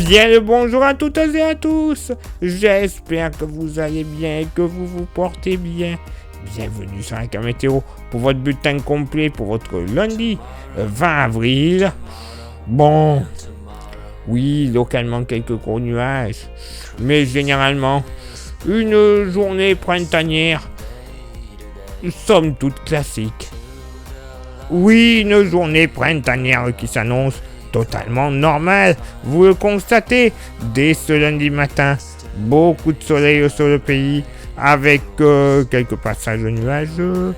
Bien le bonjour à toutes et à tous. J'espère que vous allez bien et que vous vous portez bien. Bienvenue sur la météo pour votre bulletin complet pour votre lundi 20 avril. Bon, oui, localement quelques gros nuages, mais généralement une journée printanière, somme toute classique. Oui, une journée printanière qui s'annonce totalement normale, vous le constatez dès ce lundi matin. Beaucoup de soleil sur le pays, avec quelques passages nuageux.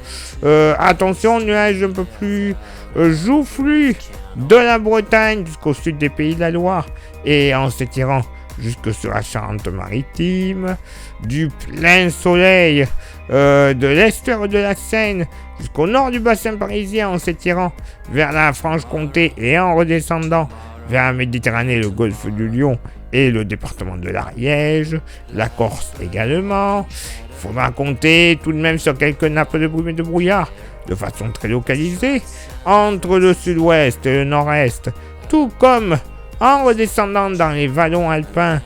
Attention, nuages un peu plus joufflus de la Bretagne jusqu'au sud des Pays de la Loire et en s'étirant jusque sur la Charente-Maritime, du plein soleil de l'estuaire de la Seine jusqu'au nord du bassin parisien en s'étirant vers la Franche-Comté et en redescendant vers la Méditerranée, le golfe du Lion et le département de l'Ariège, la Corse également. Il faudra compter tout de même sur quelques nappes de brume et de brouillard de façon très localisée entre le sud-ouest et le nord-est, tout comme en redescendant dans les vallons alpins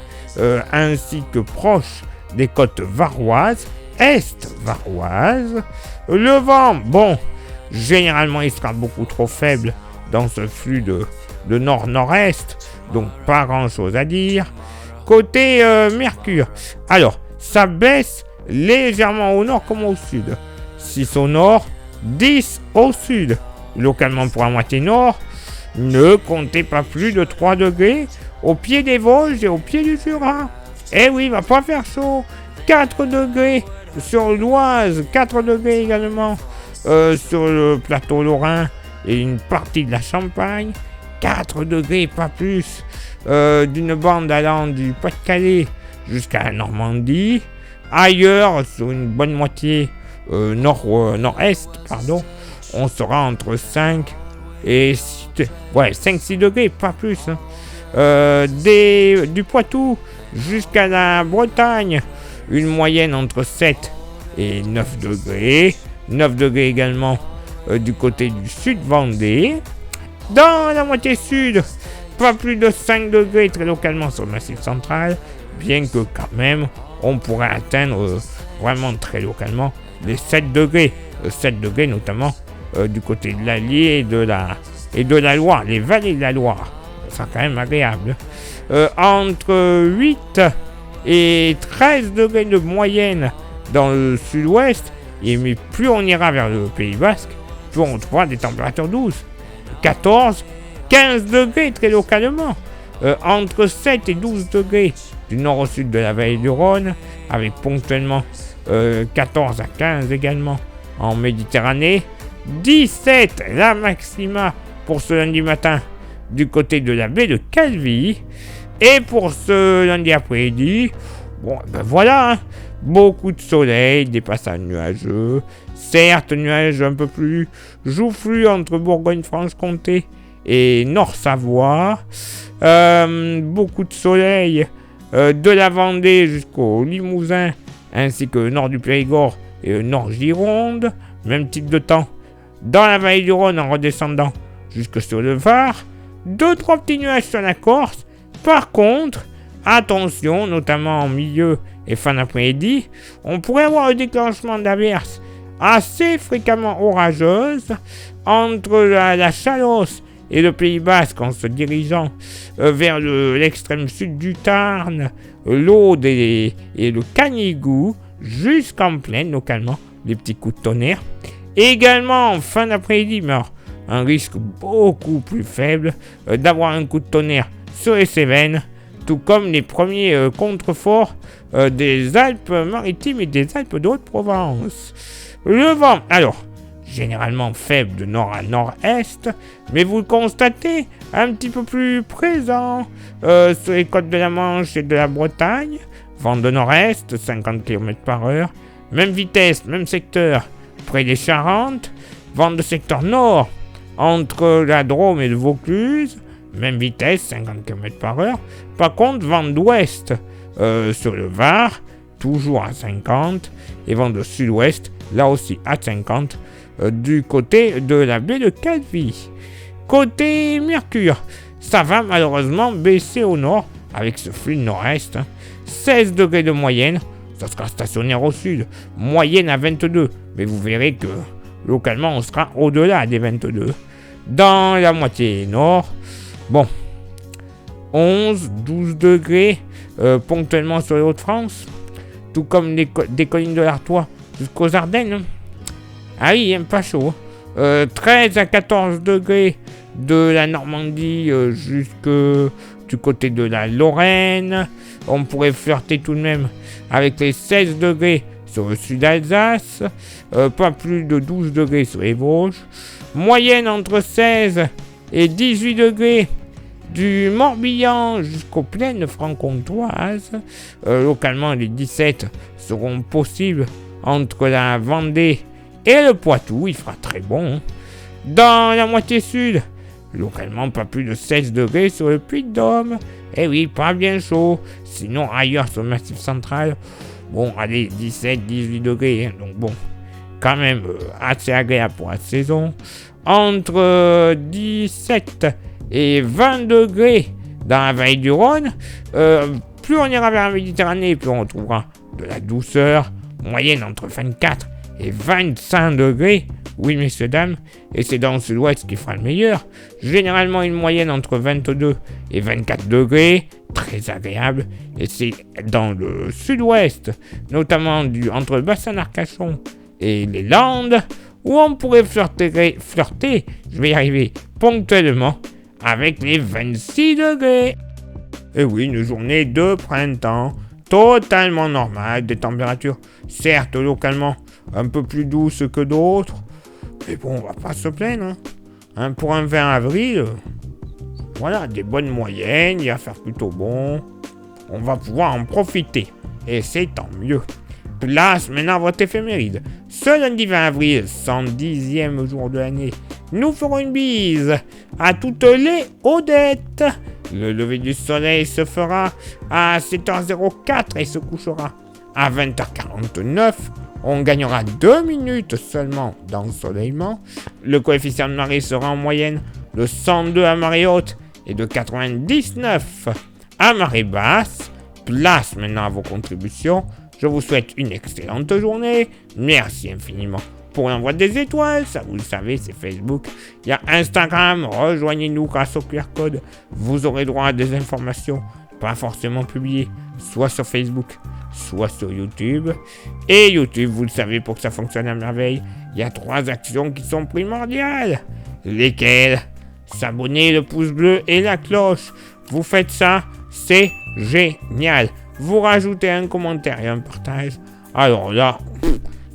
ainsi que proche des côtes varoises, est-varoises. Le vent, bon, généralement il sera beaucoup trop faible dans ce flux de nord-nord-est, donc pas grand-chose à dire. Côté Mercure, alors ça baisse légèrement au nord comme au sud. 6 au nord, 10 au sud. Localement pour la moitié nord, ne comptez pas plus de 3 degrés au pied des Vosges et au pied du Jura. Eh oui, il va pas faire chaud. 4 degrés sur l'Oise, 4 degrés également sur le plateau lorrain et une partie de la Champagne. 4 degrés, pas plus, d'une bande allant du Pas-de-Calais jusqu'à la Normandie. Ailleurs, sur une bonne moitié nord-est, on sera entre 5 et 5-6 degrés, pas plus. Du Poitou jusqu'à la Bretagne, une moyenne entre 7 et 9 degrés. 9 degrés également du côté du sud Vendée. Dans la moitié sud, pas plus de 5 degrés très localement sur le massif central, bien que quand même on pourrait atteindre vraiment très localement les 7 degrés. 7 degrés notamment du côté de l'Allier et de la Loire, les vallées de la Loire. Ça sera quand même agréable. Entre 8 et 13 degrés de moyenne dans le sud-ouest, et mais plus on ira vers le Pays Basque, plus on trouvera des températures douces. 14, 15 degrés très localement. Entre 7 et 12 degrés du nord au sud de la vallée du Rhône, avec ponctuellement 14 à 15 également en Méditerranée. 17 la maxima pour ce lundi matin du côté de la baie de Calvi. Et pour ce lundi après-midi, bon, ben voilà, hein, beaucoup de soleil, des passages nuageux, certes nuages un peu plus joufflus entre Bourgogne-Franche-Comté et Nord-Savoie, beaucoup de soleil de la Vendée jusqu'au Limousin, ainsi que le nord du Périgord et le nord Gironde, même type de temps dans la vallée du Rhône en redescendant jusque sur le Var, 2-3 petits nuages sur la Corse. Par contre, attention, notamment en milieu et fin d'après-midi, on pourrait avoir le déclenchement d'averses assez fréquemment orageuses entre la Chalosse et le Pays Basque en se dirigeant vers l'extrême sud du Tarn, l'Aude et le Canigou, jusqu'en plaine localement, des petits coups de tonnerre. Également en fin d'après-midi, mais alors, un risque beaucoup plus faible d'avoir un coup de tonnerre sur les Cévennes, tout comme les premiers contreforts des Alpes-Maritimes et des Alpes de Haute-Provence. Le vent, alors, généralement faible de nord à nord-est, mais vous le constatez, un petit peu plus présent sur les côtes de la Manche et de la Bretagne. Vent de nord-est, 50 km/h, même vitesse, même secteur, près des Charentes. Vent de secteur nord, entre la Drôme et le Vaucluse, même vitesse, 50 km/h. Par contre, vent d'ouest sur le Var, toujours à 50, et vent de sud-ouest, là aussi à 50, du côté de la baie de Calvi. Côté Mercure, ça va malheureusement baisser au nord avec ce flux de nord-est. 16 degrés de moyenne, ça sera stationnaire au sud. Moyenne à 22, mais vous verrez que localement on sera au-delà des 22. Dans la moitié nord, bon, 11, 12 degrés ponctuellement sur les Hauts-de-France, tout comme des collines de l'Artois jusqu'aux Ardennes. Ah oui, pas chaud. 13 à 14 degrés de la Normandie jusque du côté de la Lorraine. On pourrait flirter tout de même avec les 16 degrés sur le sud d'Alsace. Pas plus de 12 degrés sur les Vosges. Moyenne entre 16 et 18 degrés du Morbihan jusqu'aux plaines franc-comtoises. Localement, les 17 seront possibles entre la Vendée et le Poitou. Il fera très bon. Dans la moitié sud, localement, pas plus de 16 degrés sur le Puy-de-Dôme. Eh oui, pas bien chaud. Sinon, ailleurs sur le Massif central, bon, allez, 17, 18 degrés. Hein, donc bon, quand même assez agréable pour la saison. Entre 17 et 20 degrés dans la vallée du Rhône. Plus on ira vers la Méditerranée, plus on retrouvera de la douceur. Moyenne entre 24 et 25 degrés. Oui, messieurs, dames, et c'est dans le sud-ouest qui fera le meilleur. Généralement, une moyenne entre 22 et 24 degrés, très agréable. Et c'est dans le sud-ouest, notamment entre le bassin d'Arcachon et les Landes, où on pourrait flirter, je vais y arriver, ponctuellement, avec les 26 degrés. Et oui, une journée de printemps, totalement normale, des températures, certes, localement, un peu plus douces que d'autres, mais bon, on va pas se plaindre. Hein, pour un 20 avril, voilà, des bonnes moyennes, il va faire plutôt bon. On va pouvoir en profiter. Et c'est tant mieux. Place maintenant à votre éphéméride. Ce lundi 20 avril, 110e jour de l'année, nous ferons une bise à toutes les Odettes. Le lever du soleil se fera à 7h04 et se couchera à 20h49. On gagnera 2 minutes seulement d'ensoleillement. Le coefficient de marée sera en moyenne de 102 à marée haute et de 99 à marée basse. Place maintenant à vos contributions. Je vous souhaite une excellente journée. Merci infiniment pour l'envoi des étoiles. Ça, vous le savez, c'est Facebook. Il y a Instagram. Rejoignez-nous grâce au QR code. Vous aurez droit à des informations pas forcément publiées, soit sur Facebook, soit sur YouTube. Et YouTube, vous le savez, pour que ça fonctionne à merveille, il y a 3 actions qui sont primordiales. Lesquelles? S'abonner, le pouce bleu et la cloche. Vous faites ça, c'est génial. Vous rajoutez un commentaire et un partage. Alors là,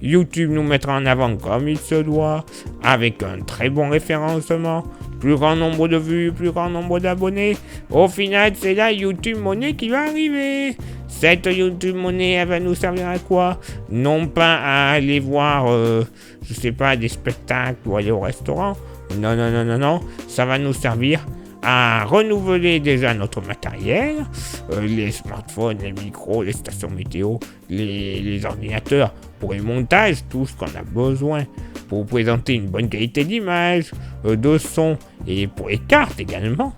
YouTube nous mettra en avant comme il se doit, avec un très bon référencement, plus grand nombre de vues, plus grand nombre d'abonnés. Au final, c'est la YouTube Money qui va arriver. Cette YouTube Money, elle va nous servir à quoi? Non pas à aller voir, je sais pas, des spectacles ou aller au restaurant. Non. Ça va nous servir à renouveler déjà notre matériel, les smartphones, les micros, les stations météo, les ordinateurs, pour les montages, tout ce qu'on a besoin pour vous présenter une bonne qualité d'image, de son, et pour les cartes également.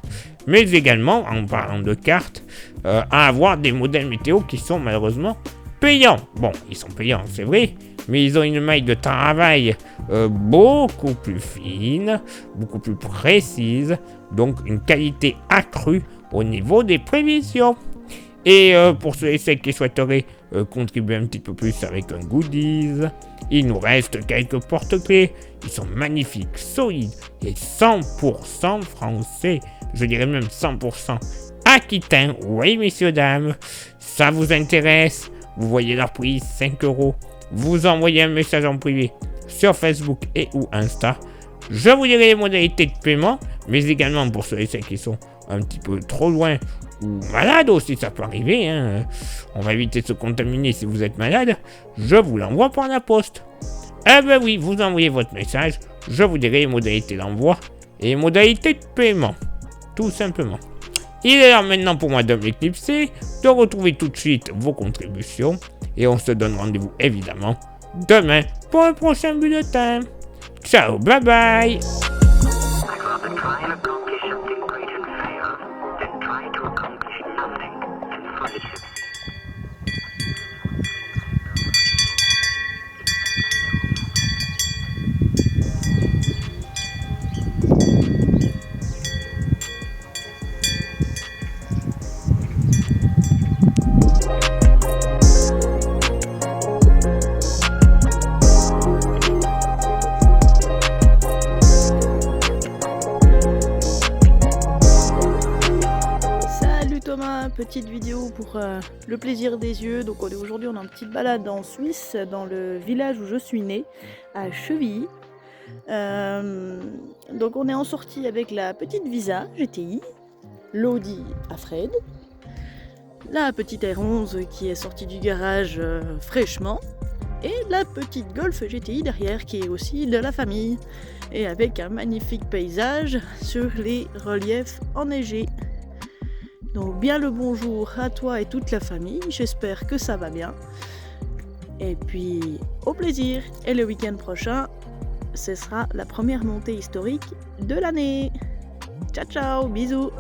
Mais également, en parlant de cartes, à avoir des modèles météo qui sont malheureusement payants. Bon, ils sont payants, c'est vrai, mais ils ont une maille de travail beaucoup plus fine, beaucoup plus précise, donc une qualité accrue au niveau des prévisions. Et pour ceux et celles qui souhaiteraient contribuer un petit peu plus avec un goodies, il nous reste quelques porte-clés. Ils sont magnifiques, solides et 100% français. Je dirais même 100% aquitains. Oui, messieurs, dames, ça vous intéresse? Vous voyez leur prix, 5 €. Vous envoyez un message en privé sur Facebook et ou Insta. Je vous dirai les modalités de paiement, mais également pour ceux et celles qui sont un petit peu trop loin ou malades aussi, ça peut arriver. Hein. On va éviter de se contaminer si vous êtes malade. Je vous l'envoie par la poste. Eh ben oui, vous envoyez votre message. Je vous dirai les modalités d'envoi et les modalités de paiement. Tout simplement. Il est l'heure maintenant pour moi de m'éclipser, de retrouver tout de suite vos contributions. Et on se donne rendez-vous évidemment demain pour un prochain bulletin. Ciao, bye bye. Try to accomplish something great and fail, then try to accomplish nothing. petite vidéo pour le plaisir des yeux. Donc aujourd'hui on est en petite balade en Suisse, dans le village où je suis née, à Chevilly. Donc on est en sortie avec la petite Visa GTI, l'Audi à Fred, la petite R11 qui est sortie du garage fraîchement, et la petite Golf GTI derrière qui est aussi de la famille, et avec un magnifique paysage sur les reliefs enneigés. Donc bien le bonjour à toi et toute la famille, j'espère que ça va bien. Et puis au plaisir, et le week-end prochain, ce sera la première montée historique de l'année. Ciao ciao, bisous.